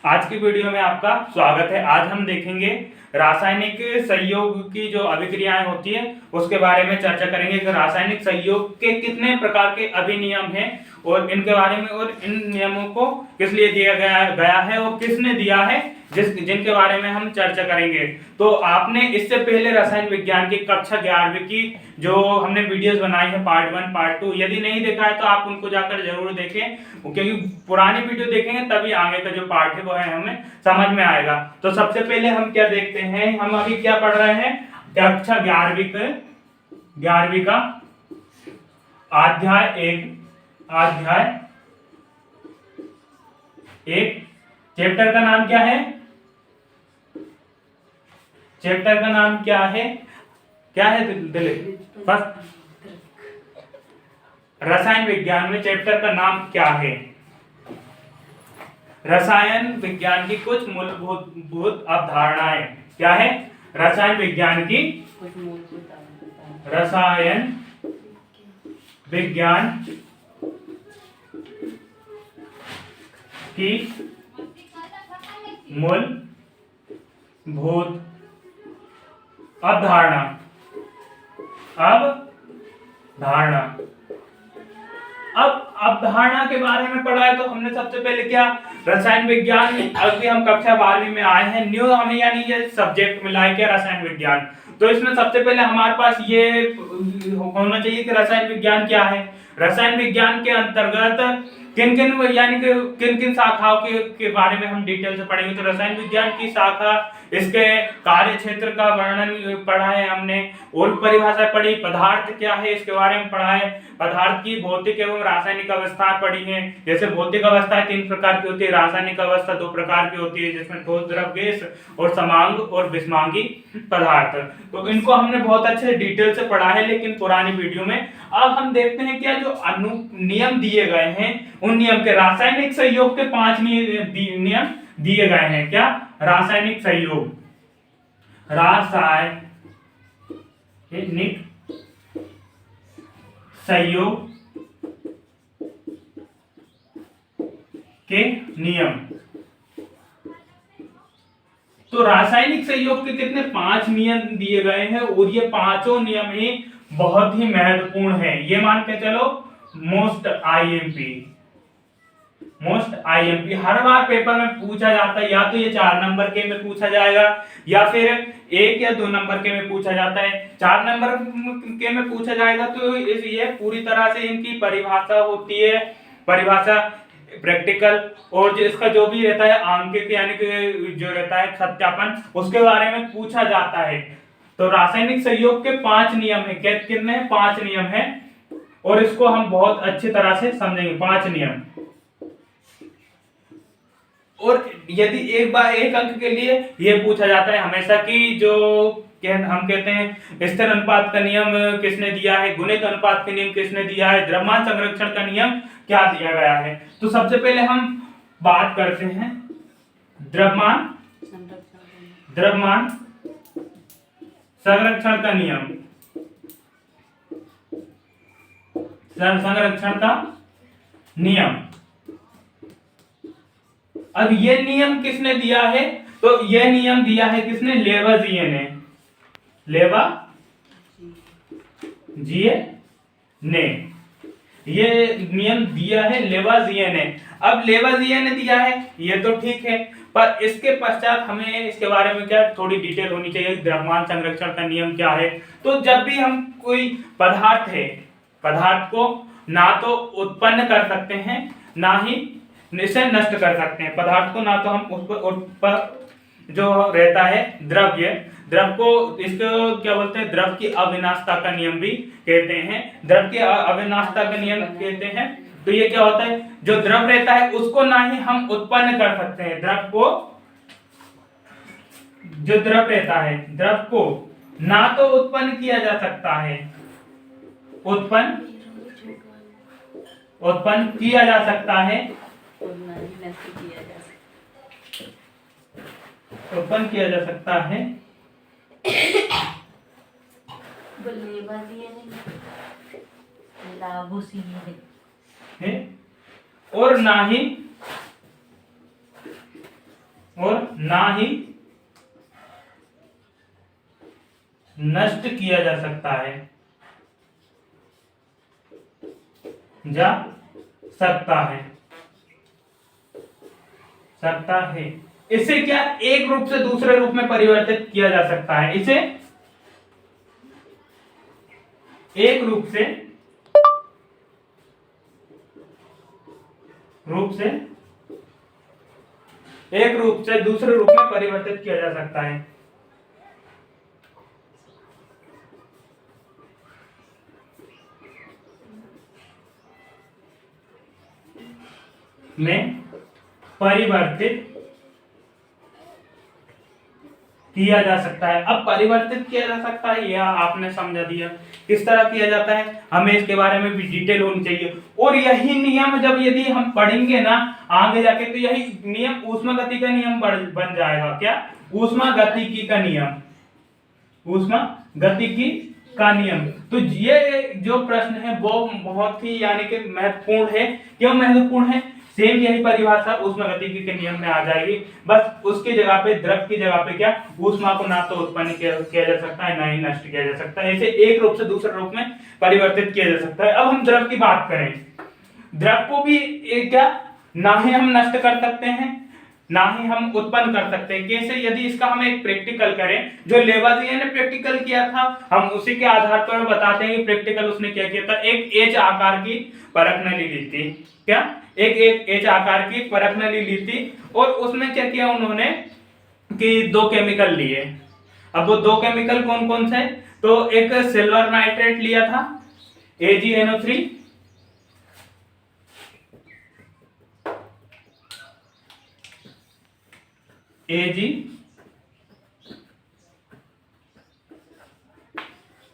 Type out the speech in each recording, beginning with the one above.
आज की वीडियो में आपका स्वागत है। आज हम देखेंगे रासायनिक संयोग की जो अभिक्रियाएं होती है उसके बारे में चर्चा करेंगे कि रासायनिक संयोग के कितने प्रकार के अभिनियम हैं और इनके बारे में और इन नियमों को किस लिए दिया गया है और किसने दिया है जिनके बारे में हम चर्चा करेंगे। तो आपने इससे पहले रसायन विज्ञान की कक्षा 11वीं की जो हमने वीडियोस बनाई है पार्ट 1 पार्ट 2 यदि नहीं देखा है तो आप उनको जाकर जरूर देखें, क्योंकि पुरानी वीडियो देखेंगे तभी आगे का जो पार्ट है वो है हमें समझ में आएगा। तो सबसे पहले हम क्या देखते हैं, हम अभी क्या पढ़ रहे हैं कक्षा 11वीं का अध्याय 1 चैप्टर का नाम क्या है? चैप्टर का नाम क्या है? दिलीप फर्स्ट रसायन विज्ञान में चैप्टर का नाम क्या है? रसायन विज्ञान की कुछ मूलभूत अवधारणाएं। क्या है? रसायन विज्ञान की मूलभूत अवधारणा। अब अवधारणा के बारे में पढ़ा है तो हमने सबसे पहले क्या रसायन विज्ञान, अभी हम कक्षा 12वीं में आए हैं, न्यू हमें यानी ये सब्जेक्ट मिला है क्या रसायन विज्ञान। तो इसमें सबसे पहले हमारे पास ये होना चाहिए कि रसायन विज्ञान क्या है। रसायन विज्ञान के अंतर्गत किन किन शाखाओं के बारे में हम डिटेल से पढ़ेंगे। तो रसायन विज्ञान की शाखा, इसके कार्य क्षेत्र का वर्णन पढ़ा है हमने और परिभाषा पढ़ी। पदार्थ क्या है इसके बारे में पढ़ा है। पदार्थ की भौतिक एवं रासायनिक अवस्था पढ़ी है। जैसे भौतिक अवस्था 3 प्रकार की होती है, रासायनिक अवस्था 2 प्रकार की होती है, जिसमें ठोस, द्रव, गैस और समांग और विषमांगी पदार्थ। तो इनको हमने बहुत अच्छे डिटेल से पढ़ा है लेकिन पुरानी वीडियो में। अब हम देखते हैं क्या जो नियम दिए गए हैं उन नियम के, रासायनिक संयोग के 5 नियम दिए गए हैं। क्या? रासायनिक संयोग के नियम। तो रासायनिक संयोग के कितने 5 नियम दिए गए हैं और ये पांचों नियम ही बहुत ही महत्वपूर्ण है। ये मान के चलो मोस्ट आईएमपी हर बार पेपर में पूछा जाता है। या तो ये 4 नंबर के में पूछा जाएगा या फिर 1 या 2 नंबर के में पूछा जाता है। 4 नंबर के में पूछा जाएगा तो ये पूरी तरह से इनकी परिभाषा होती है, परिभाषा प्रैक्टिकल और जिसका जो भी रहता है आंकिक यानी कि जो रहता है सत्यापन, उसके बारे में पूछा जाता है। तो रासायनिक संयोग के 5 नियम है। कितने? 5 नियम है और इसको हम बहुत अच्छी तरह से समझेंगे। 5 नियम। और यदि एक अंक के लिए ये पूछा जाता है हमेशा कि जो हम कहते हैं स्थिर अनुपात का नियम किसने दिया है, गुणित अनुपात का नियम किसने दिया है, द्रव्यमान संरक्षण का नियम क्या दिया गया है। तो सबसे पहले हम बात करते हैं द्रव्यमान संरक्षण का नियम। संरक्षण का नियम। अब ये नियम किसने दिया है? तो ये नियम दिया है किसने? लेवाजिए ने। ये नियम दिया है लेवाजिए ने। अब लेवाजिए ने दिया है ये तो ठीक है, पर इसके पश्चात हमें इसके बारे में क्या थोड़ी डिटेल होनी चाहिए। द्रव्यमान संरक्षण का नियम क्या है? तो जब भी हम कोई पदार्थ को ना तो उत्पन्न कर सकते हैं ना ही इसे नष्ट कर सकते हैं। पदार्थ को ना तो हम उसको जो रहता है द्रव को, इसको क्या बोलते हैं? द्रव की अविनाशता का नियम भी कहते हैं। द्रव की अविनाशता का नियम कहते हैं। तो ये क्या होता है? जो द्रव रहता है उसको ना ही हम उत्पन्न कर सकते हैं। जो द्रव रहता है द्रव को ना तो उत्पन्न किया जा सकता है, उत्पन्न किया जा सकता है, उत्पन्न किया जा सकता है है और ना ही और ना ही नष्ट किया जा सकता है, जा सकता है, सकता है। इसे क्या एक रूप से दूसरे रूप में परिवर्तित किया जा सकता है, इसे एक रूप से दूसरे रूप में परिवर्तित किया जा सकता है। में परिवर्तित किया जा सकता है। अब परिवर्तित किया जा सकता है यह आपने समझा दिया। किस तरह किया जाता है हमें इसके बारे में भी डिटेल होनी चाहिए। और यही नियम जब यदि हम पढ़ेंगे ना आगे जाके तो यही नियम ऊष्मागतिकी का नियम बन जाएगा। क्या? ऊष्मागतिकी का नियम, ऊष्मागतिकी का नियम। तो ये जो प्रश्न है वो बहुत ही यानी कि महत्वपूर्ण है। क्यों महत्वपूर्ण है? सेम यही परिभाषा ऊष्मागतिकी के नियम में आ जाएगी। बस उसकी जगह पे द्रव की जगह पे क्या ऊष्मा को ना तो उत्पन्न किया जा सकता है ना ही नष्ट किया जा सकता है। इसे एक रूप से दूसरे रूप में परिवर्तित किया जा सकता है। अब हम द्रव की बात करें, द्रव को भी क्या ना ही हम नष्ट कर सकते हैं ना ही हम उत्पन्न कर सकते हैं। कैसे? यदि इसका हम एक प्रैक्टिकल करें, जो लेवाजिए ने प्रैक्टिकल किया था हम उसी के आधार पर बताते हैं कि प्रैक्टिकल उसने क्या किया था। एक एच आकार की परख नली ली थी। क्या? एक एच आकार की परख नली ली थी और उसमें क्या किया उन्होंने कि दो केमिकल लिए। अब वो दो केमिकल कौन कौन से? तो एक सिल्वर नाइट्रेट लिया था AgNO3,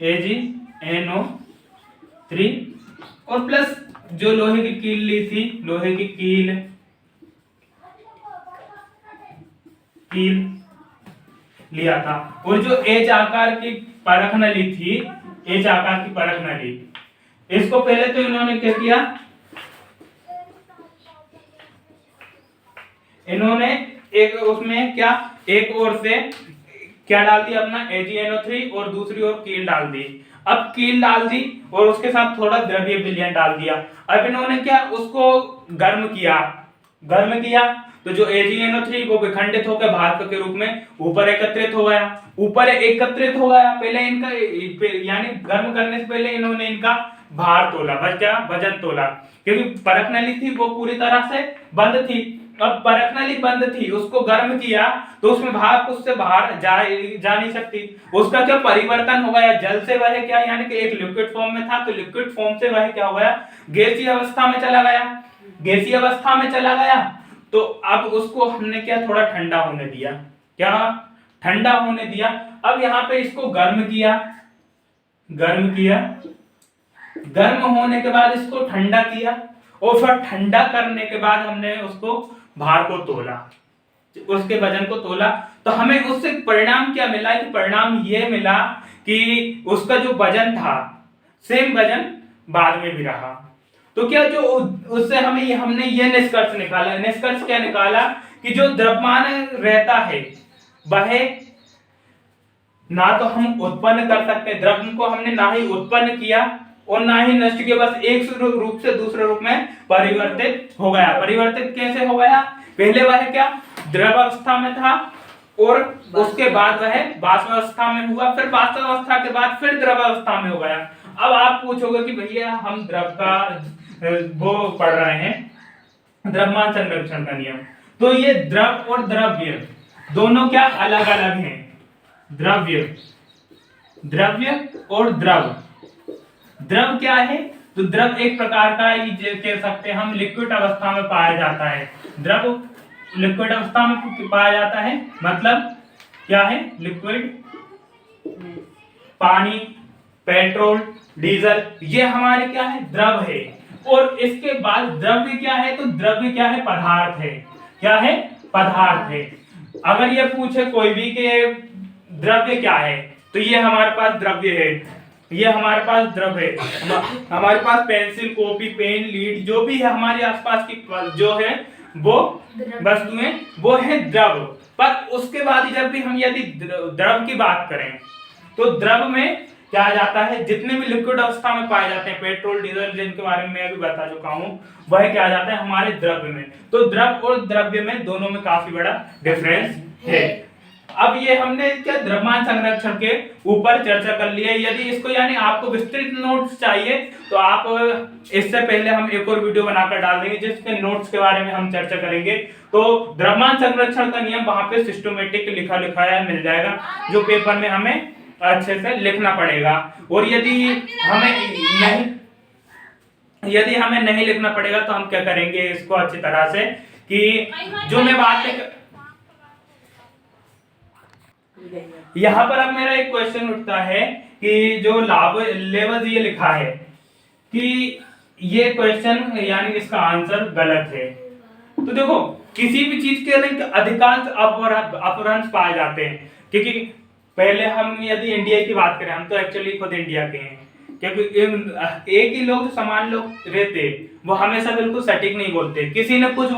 AgNO3 और प्लस जो लोहे की कील ली थी, लोहे की कील लिया था। और जो एच आकार की परख नली थी, एच आकार की परख नली, इसको पहले तो इन्होंने क्या किया, इन्होंने एक उसमें क्या एक ओर से क्या डाल दिया अपना AgNO3 और दूसरी ओर कील डाल दी। अब कील डाल दी और उसके साथ थोड़ा द्रव्य विलयन डाल दिया। अब इन्होंने क्या उसको गर्म किया तो जो AgNO3 वो विखंडित होकर भाप के रूप में ऊपर एकत्रित हो गया। पहले इनका यानी गर्म करने से पहले इन्होंने इनका भार तोला, वजन तोला, क्योंकि परख नली थी वो पूरी तरह से बंद थी। अब परख नली बंद थी, उसको गर्म किया तो उसमें भाप उससे बाहर जा नहीं सकती। उसका क्या परिवर्तन हो गया, जल से वह क्या यानी कि एक लिक्विड फॉर्म में था तो लिक्विड फॉर्म से वह क्या हो गया गैसीय अवस्था में चला गया। तो अब उसको हमने क्या थोड़ा ठंडा होने दिया। अब यहाँ पे इसको गर्म किया, गर्म होने के बाद इसको ठंडा किया और फिर ठंडा करने के बाद हमने उसको भार को तोला, उसके वजन को तोला। तो हमें उससे परिणाम क्या मिला कि परिणाम ये मिला कि उसका जो वजन था सेम वजन बाद में भी रहा। तो क्या जो उससे हमने ये निष्कर्ष क्या निकाला कि जो द्रव्यमान रहता है वह ना तो हम उत्पन्न कर सकते, द्रव्य को हमने ना ही उत्पन्न किया और ना ही नष्ट किया, बस एक रूप से दूसरे रूप में परिवर्तित हो गया। परिवर्तित कैसे हो गया? पहले वह क्या द्रवावस्था में था और उसके बाद वह वाष्पावस्था में हुआ, फिर वाष्पावस्था के बाद फिर द्रवावस्था में हो गया। अब आप पूछोगे कि भैया हम द्रव का वो पढ़ रहे हैं द्रव्यमान संरक्षण का नियम, तो ये द्रव और द्रव्य दोनों क्या अलग अलग हैं। द्रव्य और द्रव क्या है? तो द्रव एक प्रकार का कह सकते हैं हम लिक्विड अवस्था में पाया जाता है। द्रव लिक्विड अवस्था में पाया जाता है, मतलब क्या है? लिक्विड, पानी, पेट्रोल, डीजल, ये हमारे क्या है? द्रव है। और इसके बाद द्रव्य क्या है? तो द्रव्य क्या है? पदार्थ है। क्या है? पदार्थ है। अगर ये पूछे कोई भी कि द्रव्य क्या है, तो ये हमारे पास द्रव्य है, हमारे पास पेंसिल, कॉपी, पेन, लीड जो भी है हमारे आसपास की जो है वो वस्तुएं वो है द्रव। पर उसके बाद जब भी हम यदि द्रव की बात करें तो द्रव में क्या आ जाता है, जितने भी लिक्विड अवस्था में पाए जाते हैं, पेट्रोल डीजल जिनके बारे में मैं अभी बता चुका हूं, वह क्या आ जाता है हमारे द्रव्य में। तो द्रव और द्रव्य में दोनों में काफी बड़ा डिफरेंस है। अब ये हमने क्या द्रव्यमान संरक्षण के ऊपर चर्चा कर ली है। यदि इसको यानी आपको विस्तृत नोट्स चाहिए तो आप इससे पहले हम एक और वीडियो बनाकर डाल देंगे जिसके नोट्स के बारे में हम चर्चा करेंगे। तो द्रव्यमान संरक्षण का नियम वहां पे सिस्टमेटिक लिखा लिखाया मिल जाएगा, जो पेपर में हमें अच्छे से लिखना पड़ेगा। और यदि हमें नहीं लिखना पड़ेगा तो हम क्या करेंगे इसको अच्छी तरह से कि जो मैं बात यहाँ पर अब मेरा एक क्वेश्चन उठता है कि जो लेवज़िए लिखा है कि ये क्वेश्चन यानी इसका आंसर गलत है। तो देखो किसी भी चीज के अधिकांश अपभ्रंश पाए जाते हैं, क्योंकि पहले हम यदि इंडिया की बात करें, हम तो एक्चुअली खुद इंडिया के हैं, क्योंकि एक ही लोग समान लोग रहते वो हमेशा बिल्कुल सटीक नहीं बोलते, किसी ने कुछ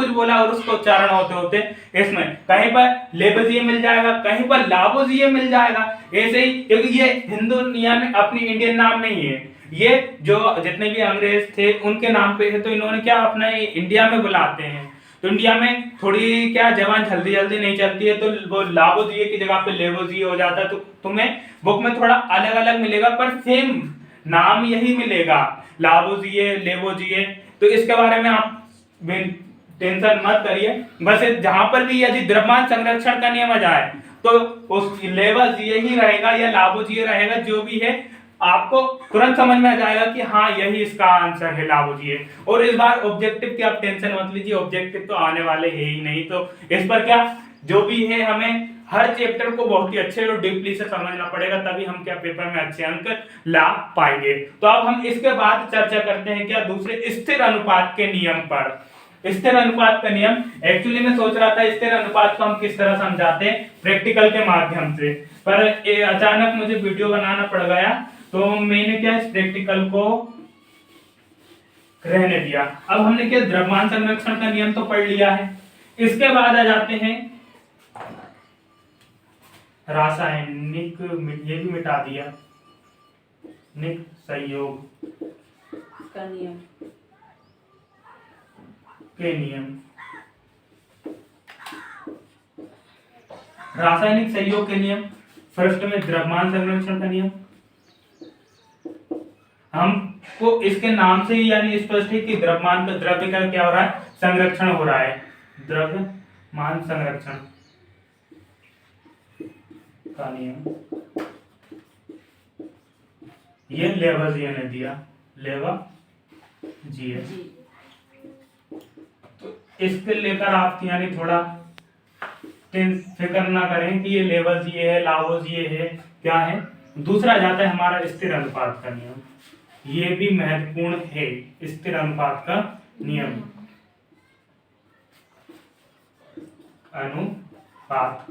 बोला और उसका उच्चारण होते होते इसमें कहीं पर लेवज़िए मिल जाएगा, कहीं पर लावोज़िए मिल जाएगा। ऐसे ही क्योंकि ये हिंदू में अपनी इंडियन नाम नहीं है, ये जो जितने भी अंग्रेज थे उनके नाम पे है, तो इन्होंने क्या अपना इंडिया में बुलाते हैं। तो इंडिया में थोड़ी क्या जबान जल्दी नहीं चलती है, तो वो लावोज़िए की जगह पे लेवोज़िए हो जाता है। तो तुम्हें बुक में थोड़ा अलग अलग मिलेगा पर सेम नाम यही मिलेगा, लावोज़िए लेवोज़िए। तो इसके बारे में आप टेंशन मत करिए, बस जहां पर भी यदि द्रव्यमान संरक्षण का नियम आ जाए तो उस लेवोज़िए ही रहेगा या लावोज़िए रहेगा, जो भी है आपको तुरंत समझ में आ जाएगा कि हाँ यही इसका आंसर है लावोज़िए। और इस बार ऑब्जेक्टिव की आप टेंशन मत लीजिए, ऑब्जेक्टिव तो आने वाले है ही नहीं, तो इस पर क्या जो भी है हमें हर चैप्टर को बहुत ही अच्छे और डीपली से समझना पड़ेगा, तभी हम क्या पेपर में अच्छे अंक ला पाएंगे। तो अब हम इसके बाद चर्चा करते हैं क्या दूसरे स्थिर अनुपात के नियम पर। स्थिर अनुपात का नियम एक्चुअली मैं सोच रहा था स्थिर अनुपात को हम किस तरह समझाते हैं प्रैक्टिकल के माध्यम से, पर अचानक मुझे वीडियो बनाना पड़ गया तो मैंने क्या इस प्रैक्टिकल को रहने दिया। अब हमने क्या द्रव्यमान संरक्षण का नियम तो पढ़ लिया है, इसके बाद आ जाते हैं रासायनिक, ये भी मिटा दिया, निक संयोग का नियम के नियम। रासायनिक संयोग के नियम, फर्स्ट में द्रव्यमान संरक्षण का नियम। हमको इसके नाम से ही यानी स्पष्ट है कि द्रव्यमान का द्रव्य का क्या हो रहा है संरक्षण हो रहा है, द्रव्यमान संरक्षण का नियम। ये लेवज़िए ने दिया, लेवज़िए। तो इसके लेकर आप यानी थोड़ा फिक्र ना करें कि ये लेवज़िए है लावोज़िए है क्या है। दूसरा जाता है हमारा स्थिर अनुपात का नियम, ये भी महत्वपूर्ण है, स्थिर अनुपात का नियम। अनुपात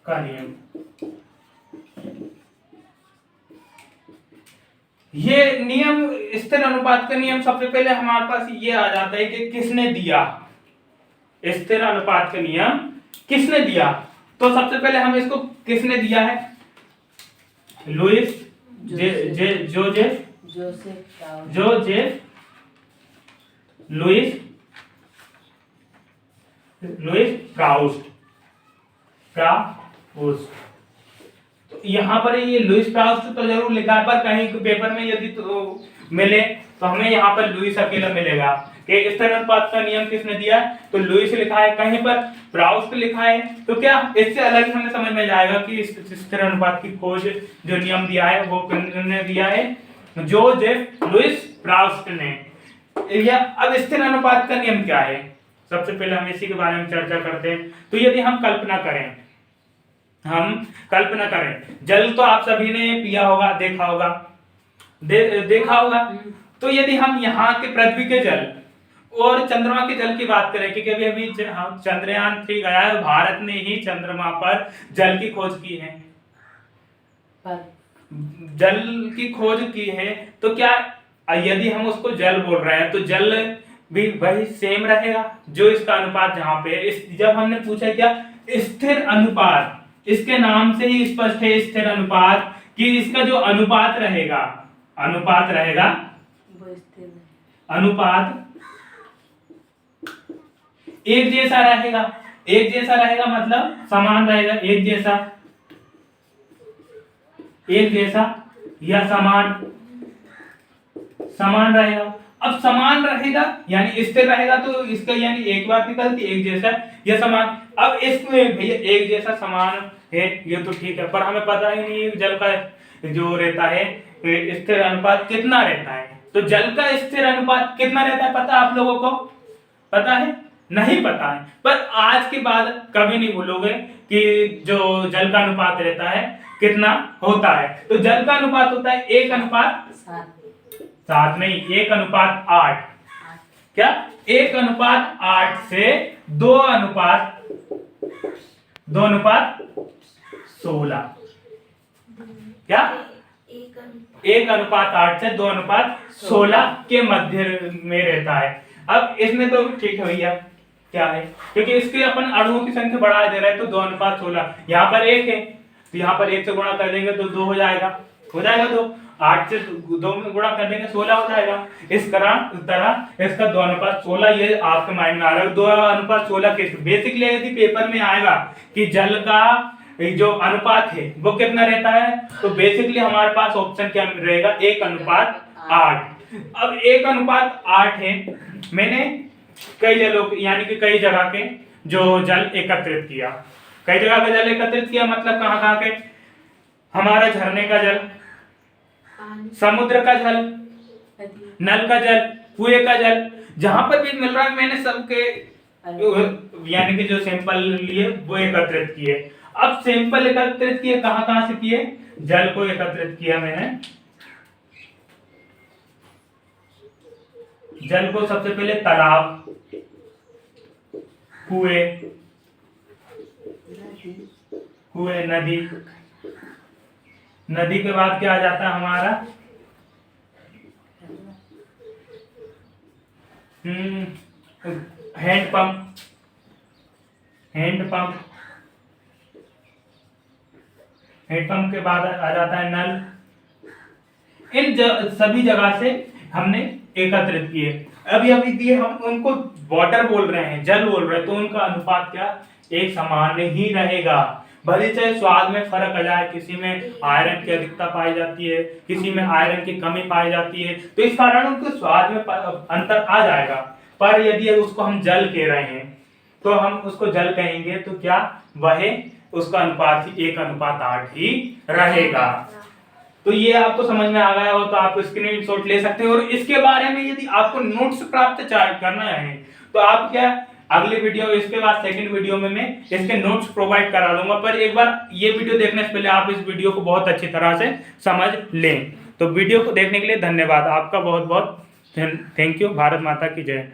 का नियम, ये नियम स्थिर अनुपात का नियम सबसे पहले हमारे पास ये आ जाता है कि किसने दिया स्थिर अनुपात का नियम, किसने दिया। तो सबसे पहले हम इसको किसने दिया है, लुइस जोसेफ लुइस प्राउस्ट। तो यहाँ पर ये लुइस प्राउस्ट तो जरूर लिखा है, पर कहीं पेपर में यदि तो मिले तो हमें यहाँ पर लुइस अकेला मिलेगा कि स्थिर अनुपात का नियम किसने दिया है, तो लुइस लिखा है, कहीं पर प्राउस्ट लिखा है। तो क्या इससे अलग हमें समझ में जाएगा कि स्थिर अनुपात की खोज जो नियम दिया है वो किसने दिया है, जोसेफ लुइस प्राउस्ट ने। अब स्थिर अनुपात का नियम क्या है, सबसे पहले हम इसी के बारे में चर्चा करते हैं। तो यदि हम कल्पना करें जल तो आप सभी ने पिया होगा, देखा होगा, देखा होगा। तो यदि हम यहाँ के पृथ्वी के जल और चंद्रमा के जल की बात करें, क्योंकि अभी चंद्रयान 3 गया है, भारत ने ही चंद्रमा पर जल की खोज की है, तो क्या यदि हम उसको जल बोल रहे हैं तो जल भी वही सेम रहेगा जो इसका अनुपात जहां पे है। इस जब हमने पूछा क्या स्थिर अनुपात, इसके नाम से ही स्पष्ट है स्थिर अनुपात कि इसका जो अनुपात रहेगा वो स्थिर है। अनुपात एक जैसा रहेगा मतलब समान रहेगा, एक जैसा या समान रहेगा। अब समान रहेगा यानी स्थिर रहेगा तो इसका यानी एक बात निकलती एक जैसा या समान। अब इसमें भैया एक जैसा समान है ये तो ठीक है, पर हमें पता ही नहीं है जल का जो रहता है स्थिर अनुपात कितना रहता है। तो जल का स्थिर अनुपात कितना रहता है पता आप लोगों को? पता है? नहीं पता है, पर आज के बाद कभी नहीं भूलोगे कि जो जल का अनुपात रहता है कितना होता है। तो जल का अनुपात होता है 1:7 नहीं 1:8। क्या 1:8 से 2:16। क्या 1:8 से 2:16 के मध्य में रहता है। अब इसमें तो ठीक है भैया, क्या है क्योंकि इसके अपन अणुओं की संख्या बढ़ा दे रहे हैं तो 2:16। यहाँ पर 1 है तो यहाँ पर 1 से गुणा कर देंगे तो 2 हो जाएगा तो 8 से 2 में गुणा कर देंगे 16 हो जाएगा। इस तरह इसका 2:16 ये आपके माइंड में आ रहा है। 2:16 के बेसिकली यदि पेपर में आएगा कि जल का जो अनुपात है वो कितना रहता है तो बेसिकली हमारे पास ऑप्शन क्या रहेगा 1:8। अब 1:8 है, मैंने कई जगह के जो जल एकत्रित किया, मतलब कहाँ के हमारा झरने का जल, समुद्र का जल, नल का जल, कुएं का जल, जहां पर भी मिल रहा है मैंने सबके यानी कि जो सैंपल लिए वो एकत्रित किए। अब सैंपल एकत्रित किए कहां से किए? जल को एकत्रित किया मैंने। जल को सबसे पहले तालाब, कुएं, नदी के बाद क्या आ जाता है हमारा हैंडपंप के बाद आ जाता है नल। इन सभी जगह से हमने एकत्रित किए। अभी दिए हम उनको वाटर बोल रहे हैं, जल बोल रहे हैं, तो उनका अनुपात क्या एक समान ही रहेगा। भले चाहे स्वाद में फर्क आ जाए, किसी में आयरन की अधिकता पाई जाती है, किसी में आयरन की कमी पाई जाती है, तो इस कारण उनके स्वाद में अंतर आ जाएगा। पर यदि उसको हम जल कह रहे हैं तो हम उसको जल कहेंगे तो क्या वह उसका अनुपात ही 1:8 ही रहेगा। तो ये आपको समझ में आ गया हो तो आप स्क्रीनशॉट ले सकते हो। और इसके बारे में यदि आपको नोट्स प्राप्त करना है तो आप क्या अगले वीडियो, इसके बाद सेकंड वीडियो में मैं इसके नोट्स प्रोवाइड करा दूंगा। पर एक बार ये वीडियो देखने से पहले आप इस वीडियो को बहुत अच्छी तरह से समझ लें। तो वीडियो को देखने के लिए धन्यवाद आपका, बहुत बहुत थैंक यू। भारत माता की जय।